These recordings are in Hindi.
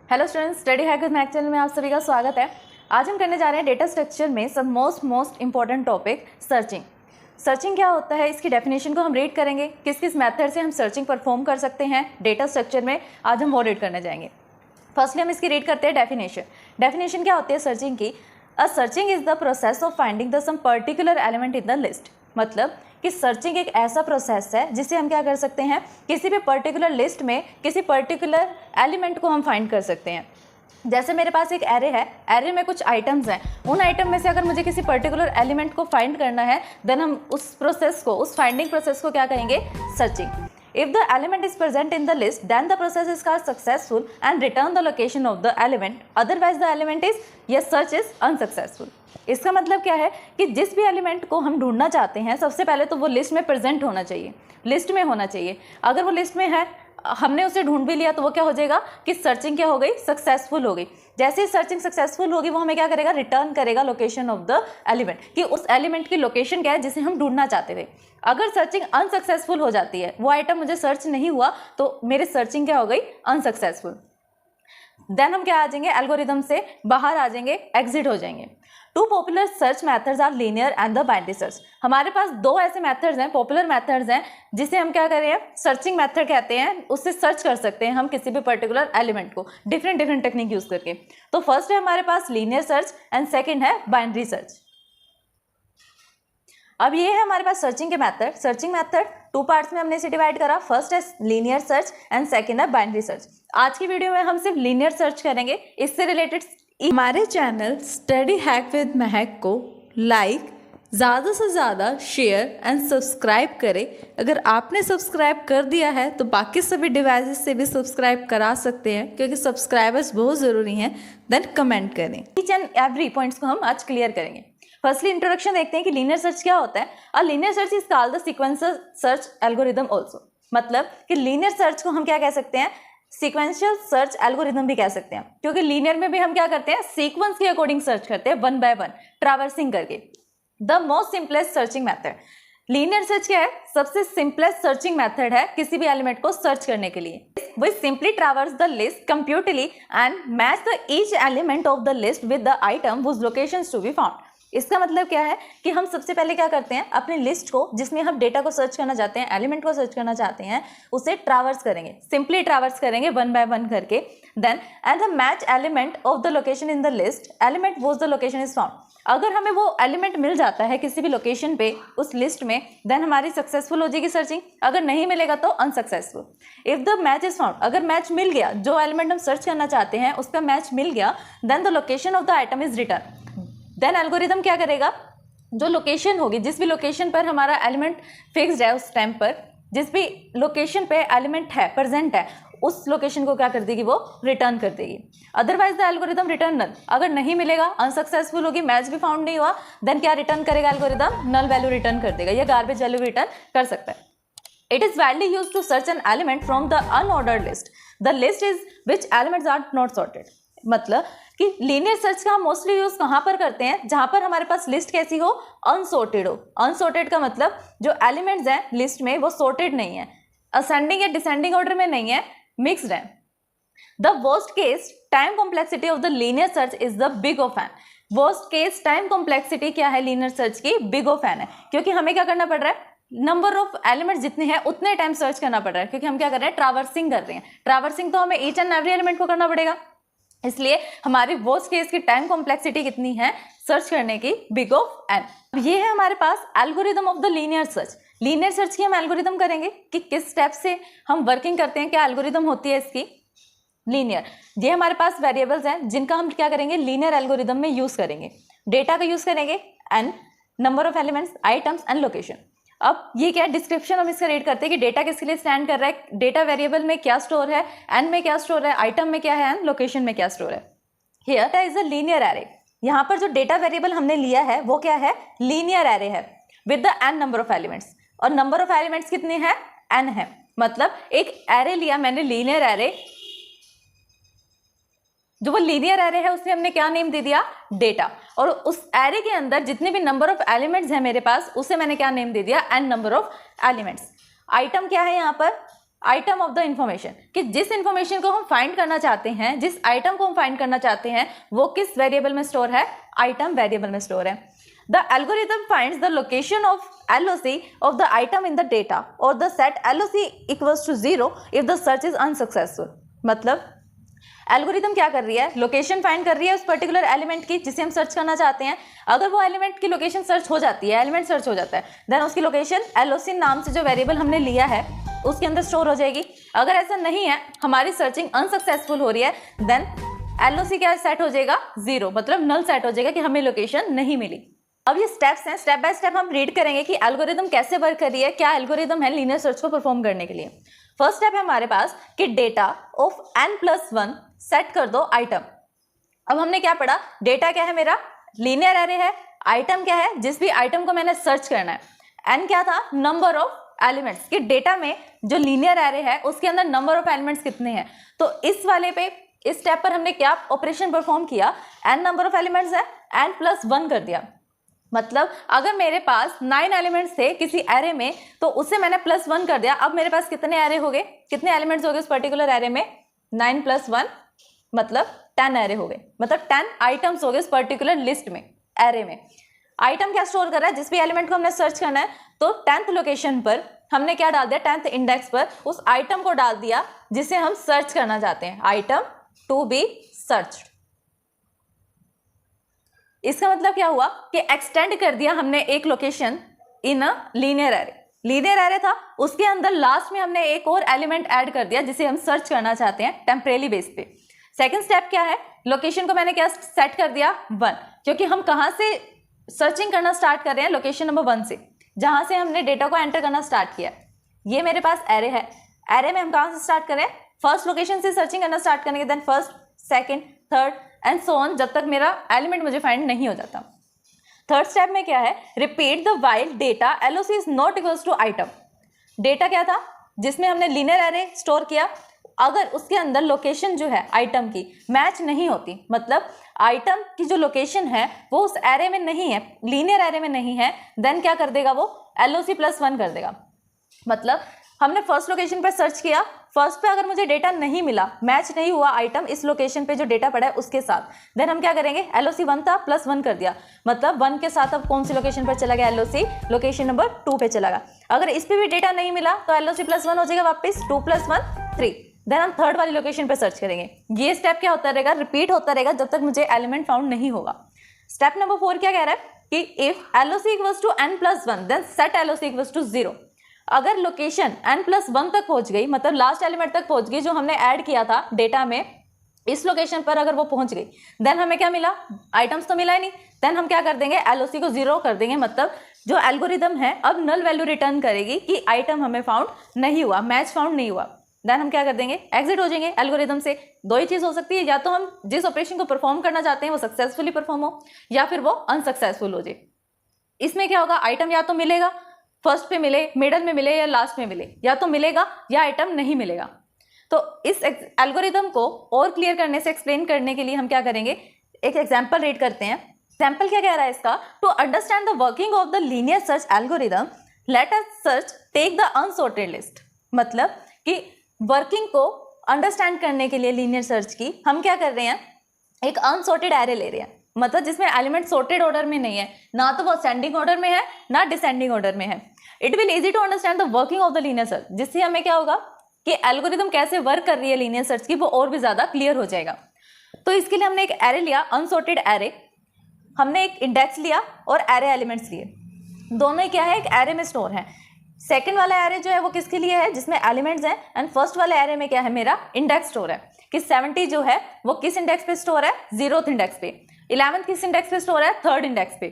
Hello students, study hack with math channel में आप सभी का स्वागत है। आज हम करने जा रहे हैं डेटा स्ट्रक्चर में सब most important topic searching. Searching क्या होता है, इसकी डेफिनेशन को हम रीड करेंगे, किस किस मेथड से हम सर्चिंग परफॉर्म कर सकते हैं डेटा स्ट्रक्चर में, आज हम वो रीड करने जाएंगे। फर्स्टली हम इसकी रीड करते हैं डेफिनेशन। डेफिनेशन क्या होती है सर्चिंग की? Uh searching is the process of finding the some particular element in the list. मतलब कि सर्चिंग एक ऐसा प्रोसेस है जिससे हम क्या कर सकते हैं, किसी भी पर्टिकुलर लिस्ट में किसी पर्टिकुलर एलिमेंट को हम फाइंड कर सकते हैं। जैसे मेरे पास एक एरे है, एरे में कुछ आइटम्स हैं, उन आइटम में से अगर मुझे किसी पर्टिकुलर एलिमेंट को फाइंड करना है, देन हम उस प्रोसेस को, उस फाइंडिंग प्रोसेस को क्या कहेंगे? Searching. If the element is present in the list, then the process is called successful and return the location of the element. Otherwise, the element is, yes, search is unsuccessful. इसका मतलब क्या है कि जिस भी एलिमेंट को हम ढूंढना चाहते हैं, सबसे पहले तो वो लिस्ट में प्रेजेंट होना चाहिए, लिस्ट में होना चाहिए। अगर वो लिस्ट में है, हमने उसे ढूंढ भी लिया, तो वो क्या हो जाएगा कि सर्चिंग क्या हो गई? सक्सेसफुल हो गई। जैसे ही सर्चिंग सक्सेसफुल होगी, वो हमें क्या करेगा? रिटर्न करेगा लोकेशन ऑफ द एलिमेंट, कि उस एलिमेंट की लोकेशन क्या है जिसे हम ढूंढना चाहते थे। अगर सर्चिंग अनसक्सेसफुल हो जाती है, वो आइटम मुझे सर्च नहीं हुआ, तो मेरी सर्चिंग क्या हो गई? अनसक्सेसफुल। देन हम क्या आ जाएंगे? एल्गोरिदम से बाहर आ जाएंगे, एग्जिट हो जाएंगे। Two popular search methods are linear and the binary search. हमारे पास दो ऐसे मेथड्स हैं, पॉपुलर मेथड्स हैं, जिसे हम क्या कर रहे हैं? सर्चिंग मेथड कहते हैं। उससे सर्च कर सकते हैं हम किसी भी पर्टिकुलर एलिमेंट को डिफरेंट टेक्निक यूज करके। तो फर्स्ट है हमारे पास लीनियर सर्च एंड सेकेंड है बाइनरी सर्च। अब ये है हमारे पास सर्चिंग के method. Searching method two parts में हमने इसे डिवाइड करा। फर्स्ट है लीनियर सर्च एंड सेकेंड है बाइनरी सर्च। आज की वीडियो में हम सिर्फ लीनियर सर्च करेंगे। इससे रिलेटेड हमारे चैनल स्टडी हैक विद महक को लाइक, ज़्यादा से ज़्यादा शेयर एंड सब्सक्राइब करें। अगर आपने सब्सक्राइब कर दिया है तो बाकी सभी डिवाइसेस से भी सब्सक्राइब करा सकते हैं, क्योंकि सब्सक्राइबर्स बहुत ज़रूरी हैं। देन कमेंट करें। ईच एंड एवरी पॉइंट्स को हम आज क्लियर करेंगे। फर्स्टली इंट्रोडक्शन देखते हैं कि लीनियर सर्च क्या होता है। अ linear search is called the sequential search algorithm also. मतलब कि लीनियर सर्च को हम क्या कह सकते हैं? सीक्वेंशियल सर्च एल्गोरिदम भी कह सकते हैं, क्योंकि लीनियर में भी हम क्या करते हैं? सीक्वेंस के अकॉर्डिंग सर्च करते हैं, वन बाय वन ट्रैवर्सिंग करके। The most simplest searching method. Linear search क्या है? सबसे सिंपलेस्ट सर्चिंग मेथड है किसी भी एलिमेंट को सर्च करने के लिए। We simply traverse the list computerly and match the each element of the list with the item whose locations to be found. इसका मतलब क्या है कि हम सबसे पहले क्या करते हैं? अपनी लिस्ट को, जिसमें हम डेटा को सर्च करना चाहते हैं, एलिमेंट को सर्च करना चाहते हैं, उसे ट्रैवर्स करेंगे, सिंपली ट्रैवर्स करेंगे वन बाय वन करके। Then and the match element of the location in the list element was the location is found. अगर हमें वो एलिमेंट मिल जाता है किसी भी लोकेशन पे उस लिस्ट में, देन हमारी सक्सेसफुल हो जाएगी सर्चिंग। अगर नहीं मिलेगा तो unsuccessful. If the match is found, अगर मैच मिल गया, जो एलिमेंट हम सर्च करना चाहते हैं उसका मैच मिल गया, then the location of the item is return. Then algorithm क्या करेगा? जो लोकेशन होगी, जिस भी लोकेशन पर हमारा एलिमेंट फिक्स्ड है, उस टाइम पर जिस भी लोकेशन पे एलिमेंट है, प्रेजेंट है, उस लोकेशन को क्या कर देगी? वो रिटर्न कर देगी। अदरवाइज द एल्गोरिदम रिटर्न नल। अगर नहीं मिलेगा, अनसक्सेसफुल होगी, मैच भी फाउंड नहीं हुआ, देन क्या रिटर्न करेगा एल्गोरिदम? नल वैल्यू रिटर्न कर देगा, या गार्बेज वैल्यू रिटर्न कर सकता है। It is widely used to search an element from the unordered list. The list is which elements are not sorted. मतलब कि लीनियर सर्च का हम मोस्टली यूज कहाँ पर करते हैं? जहाँ पर हमारे पास लिस्ट कैसी हो? अनसॉर्टेड हो। अनसॉर्टेड का मतलब जो एलिमेंट्स हैं लिस्ट में वो सॉर्टेड नहीं है, असेंडिंग या डिसेंडिंग ऑर्डर में नहीं है, मिक्स्ड है। The worst case time complexity of the linear search is the big of n. Worst case time complexity क्या है लीनियर सर्च की? बिग ऑफ एन है, क्योंकि हमें क्या करना पड़ रहा है? नंबर ऑफ एलिमेंट्स जितने हैं उतने टाइम सर्च करना पड़ रहा है, क्योंकि हम क्या कर रहे हैं? ट्रैवर्सिंग कर रहे हैं। ट्रैवर्सिंग तो हमें ईच एंड एवरी एलिमेंट को करना पड़ेगा, इसलिए हमारी वर्स्ट केस की टाइम कॉम्प्लेक्सिटी कितनी है सर्च करने की? Big of N. अब ये है हमारे पास algorithm of the linear search. Linear search की हम एल्गोरिदम करेंगे कि किस स्टेप से हम वर्किंग करते हैं, क्या एल्गोरिदम होती है इसकी? लीनियर। ये हमारे पास वेरिएबल्स हैं जिनका हम क्या करेंगे? लीनियर एल्गोरिदम में यूज करेंगे। डेटा का यूज करेंगे and number of elements, items and location. अब ये क्या डिस्क्रिप्शन हम इसका रीड करते हैं कि डेटा किसके लिए स्टैंड कर रहा है, डेटा वेरिएबल में क्या स्टोर है, एन में क्या स्टोर है, आइटम में क्या है, एंड लोकेशन में क्या स्टोर है। Here is a linear array. यहाँ पर जो डेटा वेरिएबल हमने लिया है वो क्या है? लीनियर एरे है with the n number of elements. और नंबर ऑफ एलिमेंट्स कितने हैं? एन है। मतलब एक एरे लिया मैंने, लीनियर एरे। जो वो लीनियर एरे है उसमें हमने क्या नेम दे दिया? डेटा। और उस एरे के अंदर जितने भी नंबर ऑफ एलिमेंट्स हैं मेरे पास, उसे मैंने क्या नेम दे दिया? N number of elements. Item क्या है यहाँ पर? आइटम ऑफ द इंफॉर्मेशन, कि जिस इंफॉर्मेशन को हम फाइंड करना चाहते हैं, जिस आइटम को हम फाइंड करना चाहते हैं, वो किस वेरिएबल में स्टोर है, आइटम वेरिएबल में स्टोर है। The algorithm finds the location of LOC of the item in the data or the set LOC equals to 0 if the search is unsuccessful। मतलब एल्गोरिथम क्या कर रही है, लोकेशन फाइंड कर रही है उस पर्टिकुलर एलिमेंट की जिसे हम सर्च करना चाहते हैं। अगर वो एलिमेंट की लोकेशन सर्च हो जाती है, एलिमेंट सर्च हो जाता है, देन उसकी लोकेशन LOC नाम से जो वेरिएबल हमने लिया है उसके अंदर स्टोर हो जाएगी। अगर ऐसा नहीं है, हमारी सर्चिंग अनसक्सेसफुल हो रही है, देन LOC क्या सेट हो जाएगा, 0, मतलब नल सेट हो जाएगा कि हमें लोकेशन नहीं मिली। अब ये स्टेप्स हैं, स्टेप बाय स्टेप हम रीड करेंगे कि एल्गोरिदम कैसे वर्क कर रही है, क्या एल्गोरिदम है लीनियर सर्च को परफॉर्म करने के लिए। फर्स्ट स्टेप है हमारे पास कि डेटा ऑफ n+1 सेट कर दो आइटम। अब हमने क्या पढ़ा, डेटा क्या है मेरा, लीनियर एरे है, आइटम क्या है, जिस भी आइटम को मैंने सर्च करना है, n क्या था, नंबर ऑफ एलिमेंट्स, कि डेटा में जो लीनियर एरे है उसके अंदर नंबर ऑफ एलिमेंट्स कितने हैं। तो इस वाले पे, इस स्टेप पर हमने क्या ऑपरेशन परफॉर्म किया, n नंबर ऑफ एलिमेंट्स है, n+1 कर दिया। मतलब अगर मेरे पास 9 एलिमेंट्स थे किसी एरे में, तो उससे मैंने +1 कर दिया। अब मेरे पास कितने एरे हो गए, कितने एलिमेंट्स हो गए उस पर्टिकुलर एरे में, 9 + 1 मतलब 10 एरे हो गए, मतलब 10 आइटम्स हो गए उस पर्टिकुलर लिस्ट में, एरे में। आइटम क्या स्टोर कर रहा है, जिस भी एलिमेंट को हमने सर्च करना है, तो 10th लोकेशन पर हमने क्या डाल दिया, 10th इंडेक्स पर उस आइटम को डाल दिया जिसे हम सर्च करना चाहते हैं, आइटम टू बी सर्च्ड। इसका मतलब क्या हुआ कि एक्सटेंड कर दिया हमने एक location in a linear array. Linear array था, उसके अंदर लास्ट में हमने एक और एलिमेंट ऐड कर दिया जिसे हम सर्च करना चाहते हैं टेम्परेरी बेस पे। सेकंड स्टेप क्या है, लोकेशन को मैंने क्या सेट कर दिया, 1, क्योंकि हम कहाँ से सर्चिंग करना स्टार्ट कर रहे हैं, लोकेशन नंबर 1 से, जहां से हमने डेटा को एंटर करना स्टार्ट किया। ये मेरे पास एरे है, एरे में हम कहाँ से स्टार्ट करें, फर्स्ट लोकेशन से सर्चिंग करना स्टार्ट करेंगे, then first, second, third and so on, जब तक मेरा एलिमेंट मुझे फाइंड नहीं हो जाता। थर्ड स्टेप में क्या है, repeat the while data LOC is not equals to item. Data क्या था, जिसमें हमने लीनियर एरे स्टोर किया, अगर उसके अंदर लोकेशन जो है आइटम की मैच नहीं होती, मतलब आइटम की जो लोकेशन है वो उस एरे में नहीं है, लीनियर एरे में नहीं है, देन क्या कर देगा, वो LOC +1 कर देगा। मतलब हमने फर्स्ट लोकेशन पर सर्च किया, फर्स्ट पे अगर मुझे डेटा नहीं मिला, मैच नहीं हुआ आइटम इस लोकेशन पे जो डेटा पड़ा है उसके साथ, देन हम क्या करेंगे, LOC 1 था, +1 कर दिया, मतलब 1 के साथ अब कौन सी लोकेशन पर चला गया, LOC लोकेशन नंबर 2 पे चला गया। अगर इस पे भी डेटा नहीं मिला तो LOC +1 हो जाएगा वापस, 2 + 1 3, देन हम थर्ड वाली लोकेशन पे सर्च करेंगे। ये स्टेप क्या होता रहेगा, रिपीट होता रहेगा जब तक मुझे एलिमेंट फाउंड नहीं होगा। स्टेप नंबर 4 क्या कह रहा है कि if LOC equals to n+1 then set LOC equals to 0। अगर लोकेशन n+1 तक पहुंच गई, मतलब लास्ट एलिमेंट तक पहुंच गई जो हमने ऐड किया था डेटा में, इस लोकेशन पर अगर वो पहुंच गई, देन हमें क्या मिला, आइटम्स तो मिला ही नहीं, देन हम क्या कर देंगे, LOC को 0 कर देंगे। मतलब जो एल्गोरिदम है अब नल वैल्यू रिटर्न करेगी कि आइटम हमें फाउंड नहीं हुआ, मैच फाउंड नहीं हुआ, देन हम क्या कर देंगे, एग्जिट हो जाएंगे एल्गोरिदम से। दो ही चीज हो सकती है, या तो हम जिस ऑपरेशन को परफॉर्म करना चाहते हैं वो सक्सेसफुली परफॉर्म हो, या फिर वो अनसक्सेसफुल हो जाए। इसमें क्या होगा, आइटम या तो मिलेगा, फर्स्ट पे मिले, मिडल में मिले या लास्ट में मिले, या तो मिलेगा या आइटम नहीं मिलेगा। तो इस एल्गोरिदम को और क्लियर करने से, एक्सप्लेन करने के लिए हम क्या करेंगे, एक एग्जांपल रीड करते हैं। एग्जांपल क्या कह रहा है इसका, to understand the working of the linear search algorithm let us search take the unsorted list. मतलब कि वर्किंग को अंडरस्टैंड करने के लिए लीनियर सर्च की हम क्या कर रहे हैं, एक अनसॉर्टेड एरे ले रहे हैं, मतलब जिसमें एलिमेंट सॉर्टेड ऑर्डर में नहीं है, ना तो वो असेंडिंग ऑर्डर में है ना डिसेंडिंग ऑर्डर में है। It will easy to understand the working of the linear search, जिससे हमें क्या होगा कि एल्गोरिदम कैसे वर्क कर रही है लीनियर सर्च की, वो और भी ज्यादा क्लियर हो जाएगा। तो इसके लिए हमने एक एरे लिया, अनसॉर्टेड एरे, हमने एक इंडेक्स लिया और एरे एलिमेंट्स लिए, दोनों ही क्या है, एक एरे में स्टोर है। सेकंड वाला एरे जो है वो किसके लिए है, जिसमें एलिमेंट्स हैं, एंड फर्स्ट वाले एरे में क्या है, मेरा इंडेक्स स्टोर है कि 70 जो है वो किस इंडेक्स पे स्टोर है, 0th इंडेक्स पे, 11th किस इंडेक्स पे स्टोर है, 3rd इंडेक्स पे,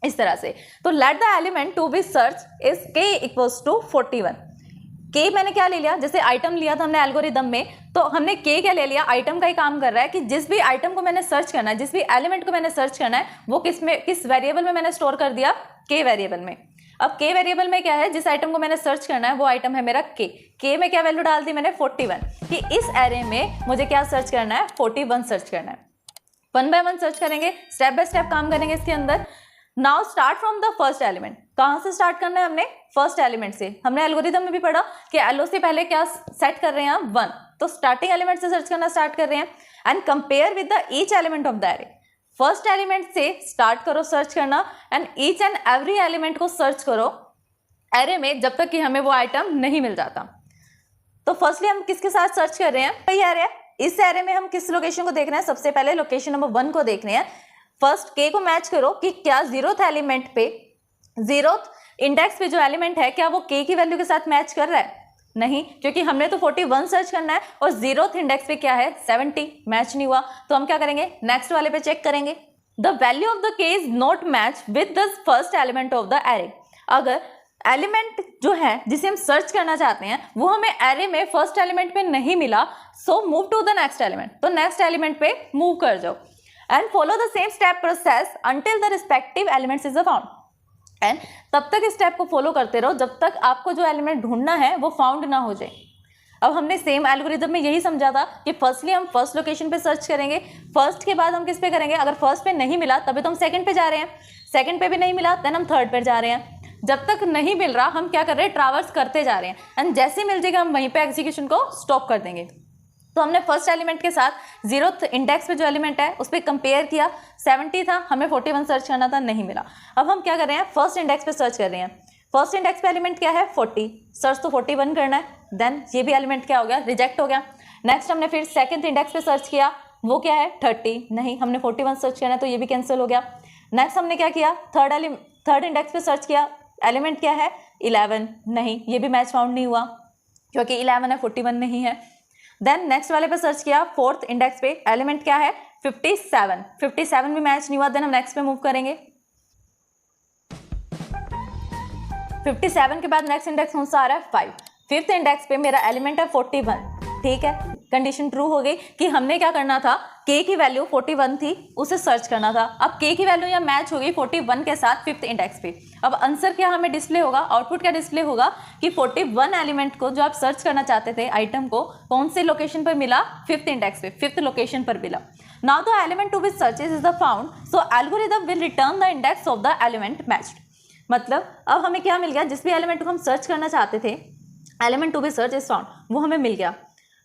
इस तरह से। तो let the element to be search is k equals to 41। k मैंने क्या ले लिया, जैसे आइटम लिया था हमने एल्गोरिदम में, तो हमने k क्या ले लिया, आइटम का ही काम कर रहा है कि जिस भी आइटम को मैंने सर्च करना है, जिस भी एलिमेंट को मैंने सर्च करना है, वो किस वेरिएबल में मैंने स्टोर कर दिया, k वेरिएबल में। अब k वेरिएबल में क्या है, जिस आइटम को मैंने सर्च करना है वो आइटम है मेरा k में क्या वैल्यू डाल दी मैंने, 41, कि इस एरे में मुझे क्या सर्च करना है, 41 सर्च करना है। 1 by 1 सर्च करेंगे, स्टेप बाय स्टेप काम करेंगे इसके अंदर। Now start from the first element. कहाँ से स्टार्ट करना है हमने? फर्स्ट एलिमेंट से। हमने एल्गोरिथम में भी पढ़ा कि एलओ से पहले क्या सेट कर रहे हैं हम? 1। तो स्टार्टिंग एलिमेंट से सर्च करना स्टार्ट कर रहे हैं and compare with the each element of the array. First element से स्टार्ट करो सर्च करना and each and every element को सर्च करो एरे में जब तक कि हमें वो आइटम नहीं मिल जाता। तो फर्स्टली हम किसके साथ सर्च कर रहे हैं? वही एरे है। इस एरे में हम किस लोकेशन को देख रहे हैं? सबसे पहले लोकेशन नंबर 1 को देख रहे हैं। फर्स्ट के को मैच करो कि क्या जीरोथ एलिमेंट पे, जीरोथ इंडेक्स पे जो एलिमेंट है क्या वो के की वैल्यू के साथ मैच कर रहा है? नहीं, क्योंकि हमने तो 41 सर्च करना है और जीरोथ इंडेक्स पे क्या है? 70। मैच नहीं हुआ तो हम क्या करेंगे? नेक्स्ट वाले पे चेक करेंगे। द वैल्यू ऑफ द के is not match with the first element of the array. अगर एलिमेंट जो है जिसे हम सर्च करना चाहते हैं वो हमें एरे में फर्स्ट एलिमेंट पे नहीं मिला, so move to the next element. तो नेक्स्ट एलिमेंट पे मूव कर जाओ and follow the same step process until the respective elements is found. And तब तक इस स्टेप को फॉलो करते रहो जब तक आपको जो एलिमेंट ढूंढना है वो फाउंड ना हो जाए। अब हमने सेम एल्गोरिथम में यही समझा था कि फर्स्टली हम फर्स्ट लोकेशन पे सर्च करेंगे, फर्स्ट के बाद हम किस पे करेंगे? अगर फर्स्ट पे नहीं मिला तभी तो हम सेकंड पे जा रहे हैं, सेकंड पे भी नहीं मिला देन हम थर्ड पे जा रहे हैं। जब तक नहीं मिल रहा हम क्या कर रहे हैं? ट्रैवर्स करते जा रहे हैं एंड जैसे मिल जाएगा हम वहीं पे एग्जीक्यूशन को स्टॉप कर देंगे। तो हमने फर्स्ट एलिमेंट के साथ जीरोथ इंडेक्स पे जो एलिमेंट है उस पर कंपेयर किया, 70 था, हमें 41 सर्च करना था, नहीं मिला। अब हम क्या कर रहे हैं? फर्स्ट इंडेक्स पे सर्च कर रहे हैं। फर्स्ट इंडेक्स पे एलिमेंट क्या है? 40। सर्च तो 41 करना है, देन ये भी एलिमेंट क्या हो गया? रिजेक्ट हो गया। नेक्स्ट हमने फिर सेकंड इंडेक्स पे सर्च किया, वो क्या है? 30। नहीं, हमने 41 सर्च करना है तो ये भी कैंसिल हो गया। नेक्स्ट हमने क्या किया? थर्ड इंडेक्स पे सर्च किया, एलिमेंट क्या है? 11। नहीं, ये भी मैच फाउंड नहीं हुआ क्योंकि 11 है, 41 नहीं है। देन नेक्स्ट वाले पे सर्च किया, फोर्थ इंडेक्स पे, एलिमेंट क्या है? 57। 57 भी मैच नहीं हुआ, देन हम नेक्स्ट पे मूव करेंगे। 57 के बाद नेक्स्ट इंडेक्स कौन सा आ रहा है? 5। फिफ्थ इंडेक्स पे मेरा एलिमेंट है 41। ठीक है, कंडीशन ट्रू हो गई कि हमने क्या करना था? के की वैल्यू 41 थी, उसे सर्च करना था। अब के की वैल्यू यहाँ मैच हो गई 41 के साथ फिफ्थ इंडेक्स पे। अब आंसर क्या हमें डिस्प्ले होगा? आउटपुट क्या डिस्प्ले होगा कि 41 एलिमेंट को जो आप सर्च करना चाहते थे आइटम को कौन से लोकेशन पर मिला? फिफ्थ इंडेक्स पे, फिफ्थ लोकेशन पर मिला। Now the element to be searches is the found, so algorithm will return the index of the element matched. मतलब अब हमें क्या मिल गया? जिस भी एलिमेंट को हम सर्च करना चाहते थे, element to be search is found, वो हमें मिल गया।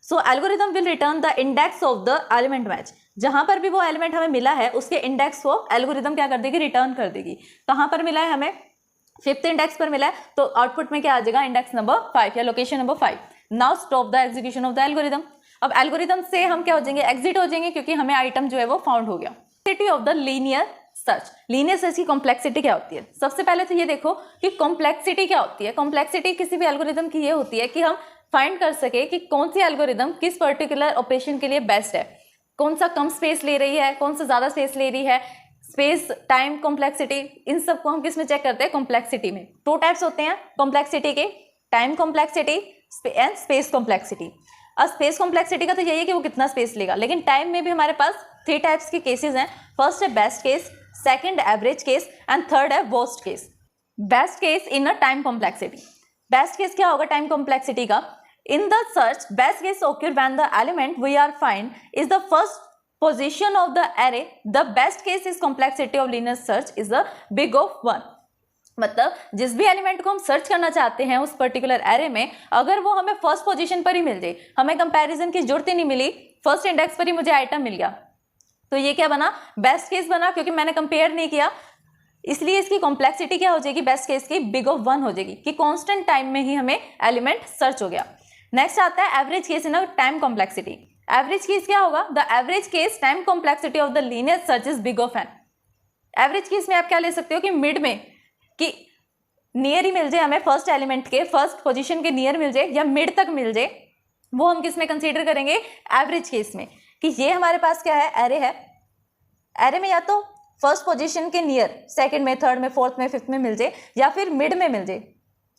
So algorithm will return the index of the element match. जहां पर भी वो एलिमेंट हमें मिला है उसके इंडेक्स को एल्गोरिथम क्या कर देगी? रिटर्न कर देगी। कहां पर मिला है हमें? फिफ्थ इंडेक्स पर मिला है, तो आउटपुट में क्या आ जाएगा? इंडेक्स नंबर 5 या location number 5। Now stop the execution of the algorithm. अब एल्गोरिथम से हम क्या हो जाएंगे? एग्जिट हो जाएंगे क्योंकि हमें आइटम जो है वो फाउंड हो गया। Complexity of the linear search. Linear search की कॉम्प्लेक्सिटी क्या होती है? सबसे पहले तो ये देखो कि कॉम्प्लेक्सिटी क्या होती है। कॉम्प्लेक्सिटी किसी भी एल्गोरिथम की ये होती है कि हम फाइंड कर सके कि कौन सी एल्गोरिथम किस पर्टिकुलर ऑपरेशन के लिए बेस्ट है, कौन सा कम स्पेस ले रही है, कौन सा ज़्यादा स्पेस ले रही है, स्पेस टाइम कॉम्प्लेक्सिटी, इन सबको हम किस में चेक करते हैं? कॉम्प्लेक्सिटी में। 2 टाइप्स होते हैं कॉम्प्लेक्सिटी के, time complexity and space complexity. अब स्पेस कॉम्प्लेक्सिटी का तो यही है कि वो कितना स्पेस लेगा, लेकिन टाइम में भी हमारे पास 3 टाइप्स के केसेस हैं। फर्स्ट है best case, second average case and third है worst case. Best case in a time complexity. Best case क्या होगा टाइम कॉम्प्लेक्सिटी का? In the search, best case occur when the element we are find is the first position of the array. The best case is complexity of linear search is the big of 1. मतलब जिस भी एलिमेंट को हम सर्च करना चाहते हैं उस पर्टिकुलर एरे में, अगर वो हमें फर्स्ट पोजीशन पर ही मिल जाए, हमें कंपैरिजन की जरूरत ही नहीं मिली, फर्स्ट इंडेक्स पर ही मुझे आइटम मिल गया, तो ये क्या बना? बेस्ट केस बना, क्योंकि मैंने कंपेयर नहीं किया। इसलिए इसकी कॉम्प्लेक्सिटी क्या हो जाएगी? बेस्ट केस की बिग ऑफ 1 हो जाएगी कि कांस्टेंट टाइम में ही हमें एलिमेंट सर्च हो गया। नेक्स्ट आता है average case in a time complexity. Average case क्या होगा? The average case time complexity of the linear search is big of n. Average case में आप क्या ले सकते हो कि मिड में, कि नियर ही मिल जाए हमें, फर्स्ट एलिमेंट के फर्स्ट पोजीशन के नियर मिल जाए या मिड तक मिल जाए, वो हम किस में कंसीडर करेंगे? एवरेज केस में। कि ये हमारे पास क्या है? एरे है, एरे में या तो फर्स्ट पोजीशन के नियर सेकंड में, थर्ड में, फोर्थ में, फिफ्थ में मिल जाए, या फिर मिड में मिल जाए,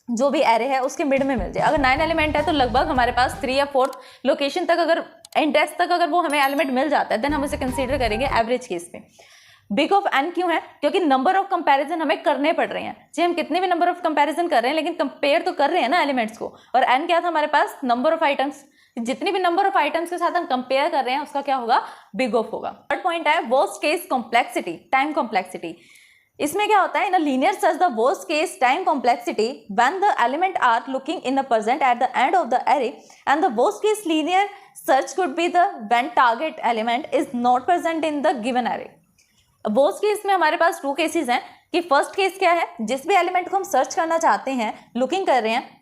जो भी एरे है उसके मिड में मिल जाए। अगर 9 एलिमेंट है तो लगभग हमारे पास 3 या 4th लोकेशन तक, अगर इंडेक्स तक अगर वो हमें एलिमेंट मिल जाता है, देन हम उसे कंसीडर करेंगे एवरेज केस में। बिग ऑफ एन क्यों है? क्योंकि नंबर ऑफ कंपैरिजन हमें करने पड़ रहे हैं। जी हम कितने भी नंबर ऑफ कंपैरिजन कर रहे हैं, लेकिन कंपेयर तो कर रहे हैं ना एलिमेंट्स को। और एन क्या था हमारे पास? Number of items. जितनी भी नंबर ऑफ आइटम्स के साथ हम कंपेयर कर रहे हैं उसका क्या होगा? बिग ऑफ होगा। थर्ड पॉइंट है worst case complexity, time complexity. इसमें क्या होता है, in a linear search the worst case time complexity when the element are looking in the present at the end of the array and the worst case linear search could be the when target element is not present in the given array. Worst case में हमारे पास 2 केसेस हैं कि फर्स्ट केस क्या है, जिस भी एलिमेंट को हम सर्च करना चाहते हैं, लुकिंग कर रहे हैं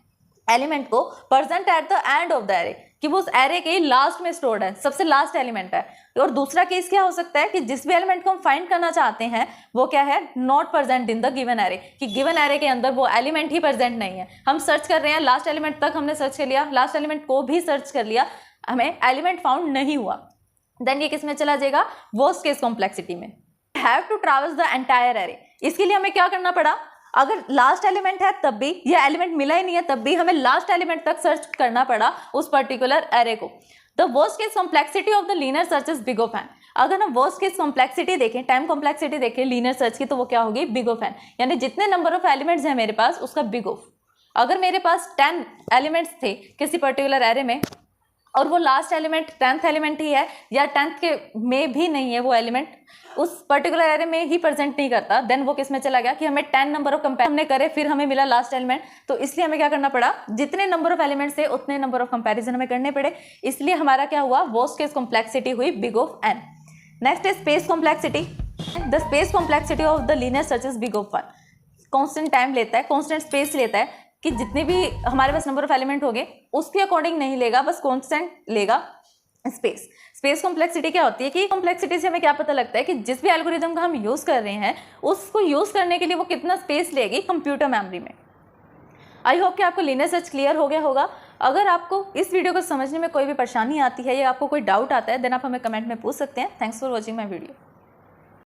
एलिमेंट को, present at the end of the array, कि वो उस एरे के लास्ट में स्टोर्ड है, सबसे लास्ट एलिमेंट है। और दूसरा केस क्या हो सकता है कि जिस भी एलिमेंट को हम फाइंड करना चाहते हैं वो क्या है, not present in the given array, कि गिवन एरे के अंदर वो एलिमेंट ही प्रेजेंट नहीं है। हम सर्च कर रहे हैं, लास्ट एलिमेंट तक हमने सर्च कर लिया, लास्ट एलिमेंट को भी सर्च कर लिया, हमें एलिमेंट फाउंड नहीं हुआ, देन ये किस में चला जाएगा, वर्स्ट केस कॉम्प्लेक्सिटी में। Have to traverse the entire array, इसके लिए हमें क्या करना पड़ा, अगर लास्ट एलिमेंट है तब भी, या एलिमेंट मिला ही नहीं है तब भी हमें लास्ट एलिमेंट तक सर्च करना पड़ा उस पर्टिकुलर एरे को। The worst case complexity of the linear search is big of n. अगर हम वर्स्ट केस कॉम्प्लेक्सिटी देखें, टाइम कॉम्प्लेक्सिटी देखें लीनियर सर्च की, तो वो क्या होगी, बिग ऑफ एन, यानी जितने नंबर ऑफ एलिमेंट्स हैं मेरे पास उसका बिग ऑफ। अगर मेरे पास 10 एलिमेंट्स थे किसी पर्टिकुलर एरे में और वो लास्ट एलिमेंट 10th एलिमेंट ही है, या 10th के में भी नहीं है, वो एलिमेंट उस पर्टिकुलर एरे में ही प्रेजेंट नहीं करता, देन वो किस में चला गया कि हमें 10 नंबर ऑफ कंपेयर हमने करे, फिर हमें मिला लास्ट एलिमेंट, तो इसलिए हमें क्या करना पड़ा, जितने नंबर ऑफ एलिमेंट्स थे उतने नंबर ऑफ कंपैरिजन हमें करने पड़े, इसलिए हमारा क्या हुआ, वर्स्ट केस कॉम्प्लेक्सिटी हुई big of n. Next is space complexity. The space complexity of the linear search is big of 1। Constant time लेता है, कॉन्स्टेंट स्पेस लेता है, कि जितने भी हमारे पास नंबर ऑफ एलिमेंट हो गए उसके अकॉर्डिंग नहीं लेगा, बस कॉन्स्टेंट लेगा स्पेस। स्पेस कॉम्प्लेक्सिटी क्या होती है कि कॉम्प्लेक्सिटी से हमें क्या पता लगता है कि जिस भी एल्गोरिदम का हम यूज़ कर रहे हैं उसको यूज़ करने के लिए वो कितना स्पेस लेगी कंप्यूटर मेमोरी में। आई होप कि आपको लीनियर सर्च क्लियर हो गया होगा। अगर आपको इस वीडियो को समझने में कोई भी परेशानी आती है या आपको कोई डाउट आता है, देन आप हमें कमेंट में पूछ सकते हैं। Thanks for watching my video.